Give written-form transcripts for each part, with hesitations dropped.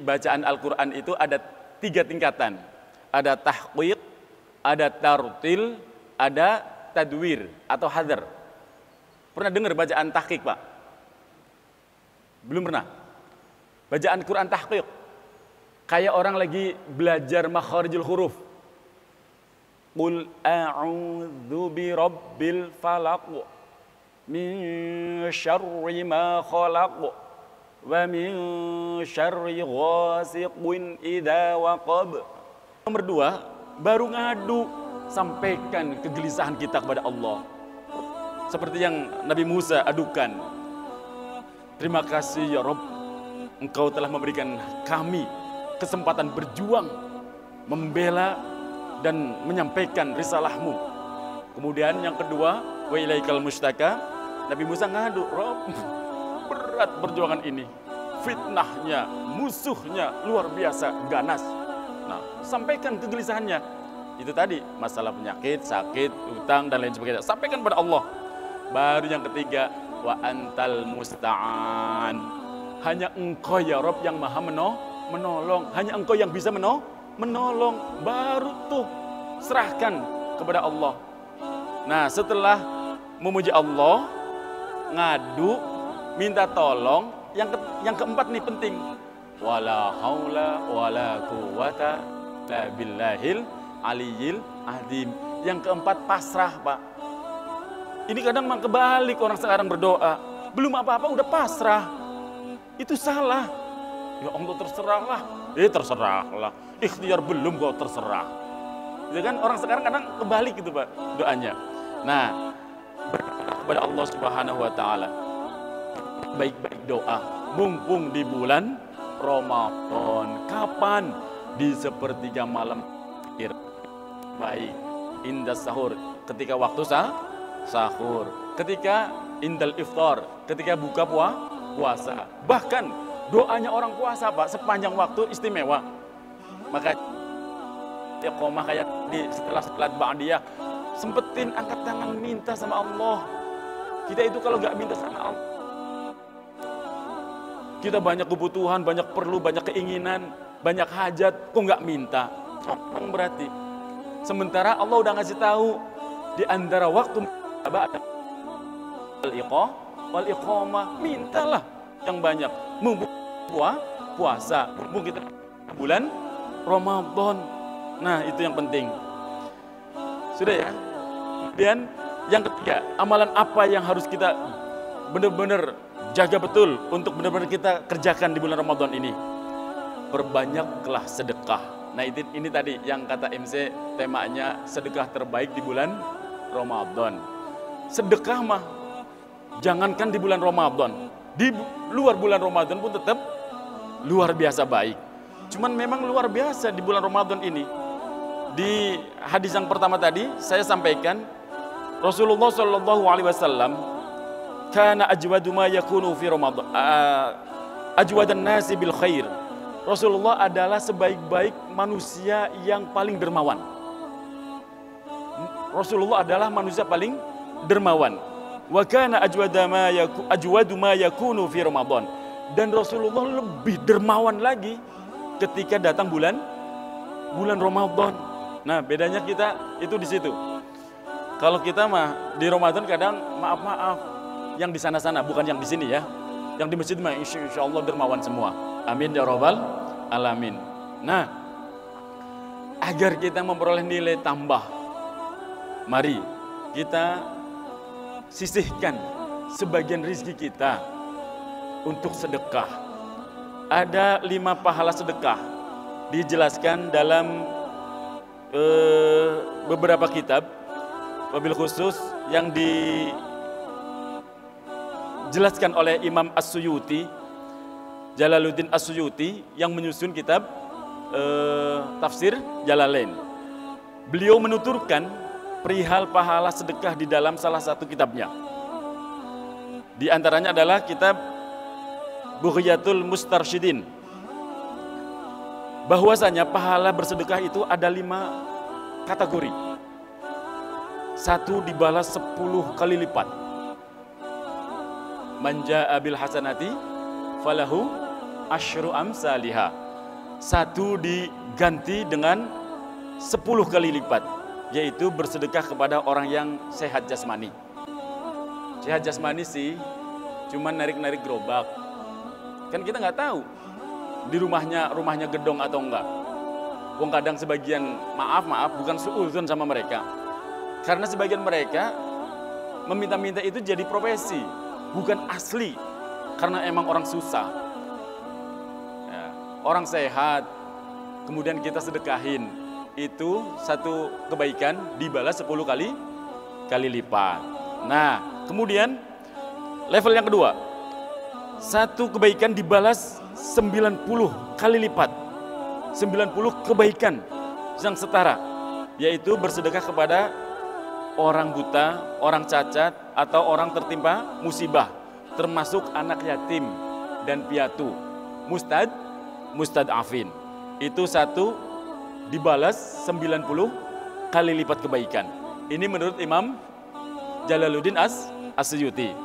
bacaan Al-Quran itu ada 3 tingkatan. Ada tahqiq, ada tartil, ada tadwir atau hadar. Pernah dengar bacaan tahqiq, Pak? Belum pernah? Bacaan Quran tahqiq. Kayak orang lagi belajar makharijul huruf. Qul a'udzu birabbil falaq min syarri ma khalaq wa min syarri ghasiqin idza waqab. Nomor 2, baru ngadu, sampaikan kegelisahan kita kepada Allah. Seperti yang Nabi Musa adukan. Terima kasih ya Rabb, Engkau telah memberikan kami kesempatan berjuang, membela dan menyampaikan risalahmu. Kemudian yang kedua, wa ilaikal mustaka, Nabi Musa ngadu, Rabb, berat perjuangan ini, fitnahnya, musuhnya luar biasa ganas. Nah, sampaikan kegelisahannya. Itu tadi, masalah penyakit, sakit, utang dan lain sebagainya, sampaikan pada Allah. Baru yang ketiga, wa antal musta'an, hanya Engkau ya Rabb yang maha menolong, hanya Engkau yang bisa menolong. Baru tuh serahkan kepada Allah. Nah, setelah memuji Allah, ngadu, minta tolong, yang keempat nih penting, wala haula wala quwata illa billahil aliyil azim. Yang keempat pasrah, Pak. Ini kadang memang kebalik, orang sekarang berdoa belum apa-apa udah pasrah. Itu salah. Ya Allah, terserahlah. Terserahlah. Ikhtiar belum kok terserah. Itu kan orang sekarang kadang kebalik gitu, Pak, doanya. Nah, kepada Allah Subhanahu wa taala, baik-baik doa mumpung di bulan Ramadan. Kapan? Di sepertiga malam akhir. Baik, indah sahur, ketika waktu sahur, ketika indal iftar, ketika buka puasa. Bahkan doanya orang puasa, Pak, sepanjang waktu istimewa. Maka iqamah kayak setelah salat ba'diyah, sempetin angkat tangan minta sama Allah. Kita itu kalau nggak minta sama Allah, kita banyak kebutuhan, banyak perlu, banyak keinginan, banyak hajat, kok nggak minta? Sombong berarti. Sementara Allah udah ngasih tahu di antara waktu wal iqamah, mintalah yang banyak. Mumpung puasa, mumpung kita bulan Ramadan. Nah, itu yang penting. Sudah ya? Kemudian yang ketiga, amalan apa yang harus kita benar-benar jaga betul untuk benar-benar kita kerjakan di bulan Ramadan ini? Perbanyaklah sedekah. Nah, ini tadi yang kata MC, temanya sedekah terbaik di bulan Ramadan. Sedekah mah jangankan di bulan Ramadan, di luar bulan Ramadan pun tetap luar biasa baik. Cuman memang luar biasa di bulan Ramadan ini. Di hadis yang pertama tadi saya sampaikan, Rasulullah Shallallahu Alaihi Wasallam kana ajwadu ma yakunu fi Ramadan, ajwadan nasi bil khair. Rasulullah adalah sebaik-baik manusia yang paling dermawan. Rasulullah adalah manusia paling dermawan. Wa kana ajwadu ma yakunu fi Ramadan. Dan Rasulullah lebih dermawan lagi ketika datang bulan Ramadan. Nah, bedanya kita itu di situ. Kalau kita mah di Ramadan kadang maaf yang di sana-sana, bukan yang di sini ya. Yang di masjid mah insya Allah dermawan semua. Amin ya rabbal alamin. Nah, agar kita memperoleh nilai tambah, mari kita sisihkan sebagian rezeki kita untuk sedekah. Ada 5 pahala sedekah dijelaskan dalam beberapa kitab, wabil khusus yang dijelaskan oleh Imam As-Suyuti, Jalaluddin As-Suyuti, yang menyusun kitab tafsir Jalalain. Beliau menuturkan perihal pahala sedekah di dalam salah satu kitabnya. Di antaranya adalah kitab Bughyatul Mustarsyidin, bahwasanya pahala bersedekah itu ada 5 kategori. 1 dibalas 10 kali lipat. Man jaa bil hasanati falahu asyru amsalihah. satu diganti dengan 10 kali lipat, yaitu bersedekah kepada orang yang sehat jasmani. Sehat jasmani sih cuman narik-narik gerobak, kan kita nggak tahu di rumahnya gedong atau enggak. Wong kadang sebagian, maaf bukan suudzon sama mereka, karena sebagian mereka meminta-minta itu jadi profesi, bukan asli, karena emang orang susah. Ya, orang sehat kemudian kita sedekahin, itu satu kebaikan dibalas 10 kali lipat. Nah, kemudian level yang kedua, satu kebaikan dibalas 90 kali lipat. 90 kebaikan yang setara, yaitu bersedekah kepada orang buta, orang cacat, atau orang tertimpa musibah, termasuk anak yatim dan piatu, mustad'afin. Itu satu dibalas 90 kali lipat kebaikan. Ini menurut Imam Jalaluddin As-Suyuti.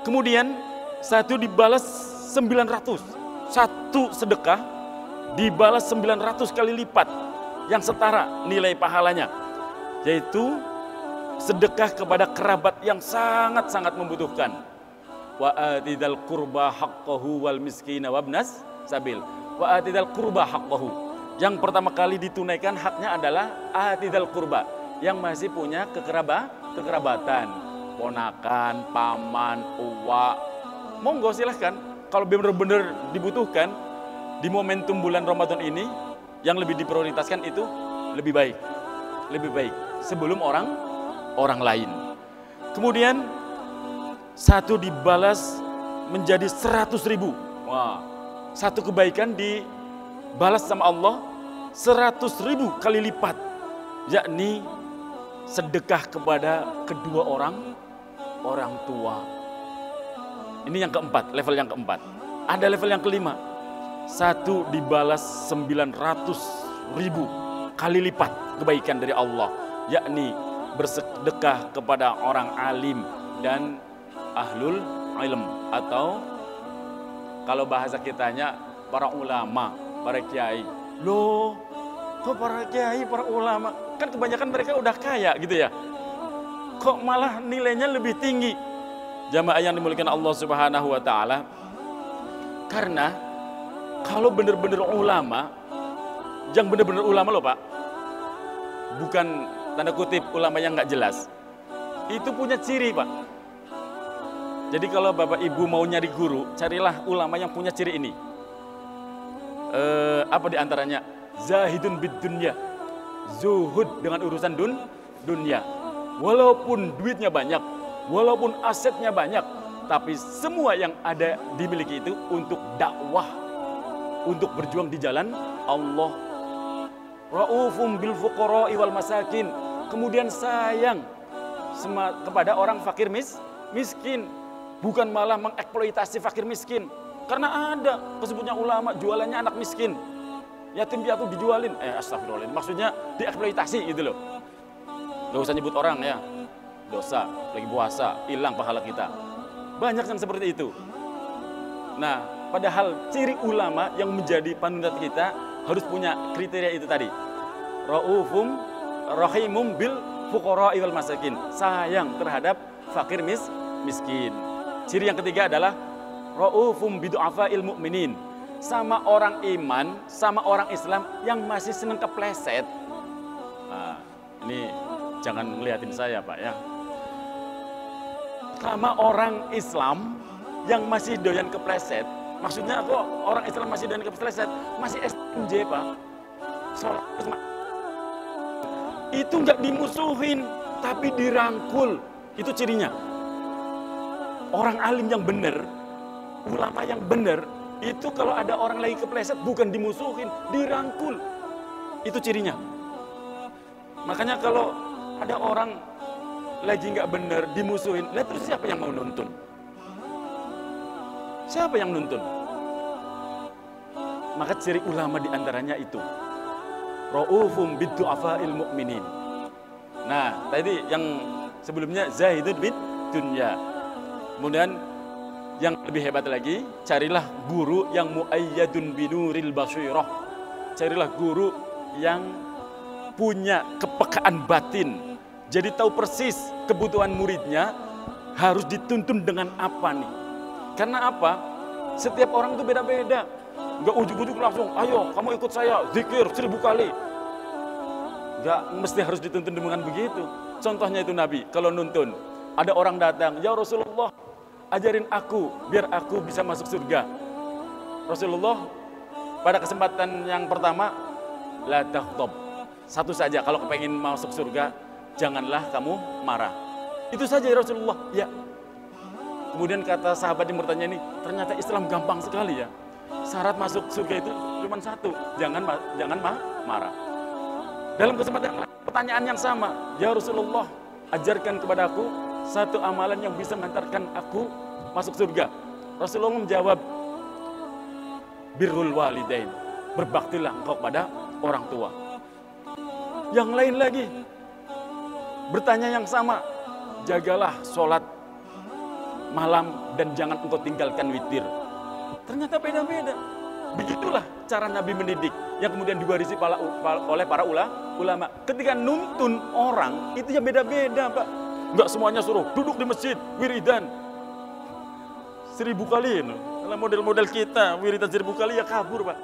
Kemudian satu dibalas 900. Satu sedekah dibalas 900 kali lipat yang setara nilai pahalanya, yaitu sedekah kepada kerabat yang sangat-sangat membutuhkan. Wa atidal qurba haqqahu wal miskina wabnas sabil. Wa atidal qurba haqqahu. Yang pertama kali ditunaikan haknya adalah atidal qurba, yang masih punya kekerabatan, ponakan, paman, uwa. Monggo silahkan, kalau benar-benar dibutuhkan di momentum bulan Ramadan ini, yang lebih diprioritaskan itu lebih baik sebelum orang lain. Kemudian satu dibalas menjadi 100.000. Wah, satu kebaikan dibalas sama Allah 100.000 kali lipat, yakni sedekah kepada kedua orang tua. Ini yang keempat, level yang keempat. Ada level yang kelima, satu dibalas 900.000 kali lipat kebaikan dari Allah, yakni bersedekah kepada orang alim dan ahlul ilm, atau kalau bahasa kitanya para ulama, para kiai. Loh, kok para kiai, para ulama? Kan kebanyakan mereka udah kaya gitu ya. Kok malah nilainya lebih tinggi? Jamaah yang dimuliakan Allah Subhanahu wa taala. Karena kalau benar-benar ulama, yang benar-benar ulama loh Pak, bukan tanda kutip ulama yang nggak jelas, itu punya ciri Pak. Jadi kalau Bapak Ibu mau nyari guru, carilah ulama yang punya ciri ini. Apa diantaranya? Zahidun bid dunya, zuhud dengan urusan dunia. Walaupun duitnya banyak, walaupun asetnya banyak, tapi semua yang ada dimiliki itu untuk dakwah, untuk berjuang di jalan Allah. Raufum bil fuqara'i wal masakin. Kemudian sayang kepada orang fakir miskin, bukan malah mengeksploitasi fakir miskin. Karena ada kesebutnya ulama jualannya anak miskin, yatim piatu dijualin. Astagfirullahaladzim, maksudnya dieksploitasi gitu loh. Gak usah nyebut orang ya, dosa, lagi puasa, hilang pahala kita. Banyak yang seperti itu. Nah, padahal ciri ulama yang menjadi panutan kita harus punya kriteria itu tadi. Raufum rahimum bil fuqara'i wal masakin. Sayang terhadap fakir miskin. Ciri yang ketiga adalah raufum bidu'afa'il mu'minin. Sama orang iman, sama orang Islam yang masih senang kepleset. Nah, ini jangan ngeliatin saya Pak ya. Sama orang Islam yang masih doyan kepleset. Maksudnya kok orang Islam masih doyan kepleset? Masih SMJ Pak. Sholat itu nggak dimusuhin, tapi dirangkul. Itu cirinya. Orang alim yang benar, ulama yang benar, itu kalau ada orang lagi kepleset bukan dimusuhin, dirangkul. Itu cirinya. Makanya kalau ada orang lagi nggak benar dimusuhin, lihat terus siapa yang mau nuntun? Siapa yang nuntun? Maka ciri ulama diantaranya itu raufum bidu'afa'il mu'minin. Nah, tadi yang sebelumnya zahidun bid dunya. Kemudian yang lebih hebat lagi, carilah guru yang muayyadun binuril basyirah, carilah guru yang punya kepekaan batin. Jadi tahu persis kebutuhan muridnya harus dituntun dengan apa nih. Karena apa? Setiap orang itu beda-beda. Gak ujuk-ujuk langsung, ayo kamu ikut saya, zikir 1000 kali. Gak mesti harus dituntun dengan begitu. Contohnya itu Nabi, kalau nuntun. Ada orang datang, ya Rasulullah, ajarin aku, biar aku bisa masuk surga. Rasulullah pada kesempatan yang pertama, la takhtob. Satu saja, kalau kepengen masuk surga, janganlah kamu marah. Itu saja ya Rasulullah. Ya. Kemudian kata sahabat yang bertanya ini, ternyata Islam gampang sekali ya. Syarat masuk surga itu cuma satu, jangan marah. Dalam kesempatan pertanyaan yang sama, ya Rasulullah, ajarkan kepadaku satu amalan yang bisa mengantarkan aku masuk surga. Rasulullah menjawab, birrul walidain, berbaktilah engkau kepada orang tua. Yang lain lagi bertanya yang sama, jagalah sholat malam dan jangan engkau tinggalkan witir. Ternyata beda-beda. Begitulah cara Nabi mendidik yang kemudian diwarisi oleh para ulama. Ketika nuntun orang itu ya beda-beda, Pak. Enggak semuanya suruh duduk di masjid wiridan 1000 kali. Kalau model-model kita wiridan 1000 kali ya kabur, Pak.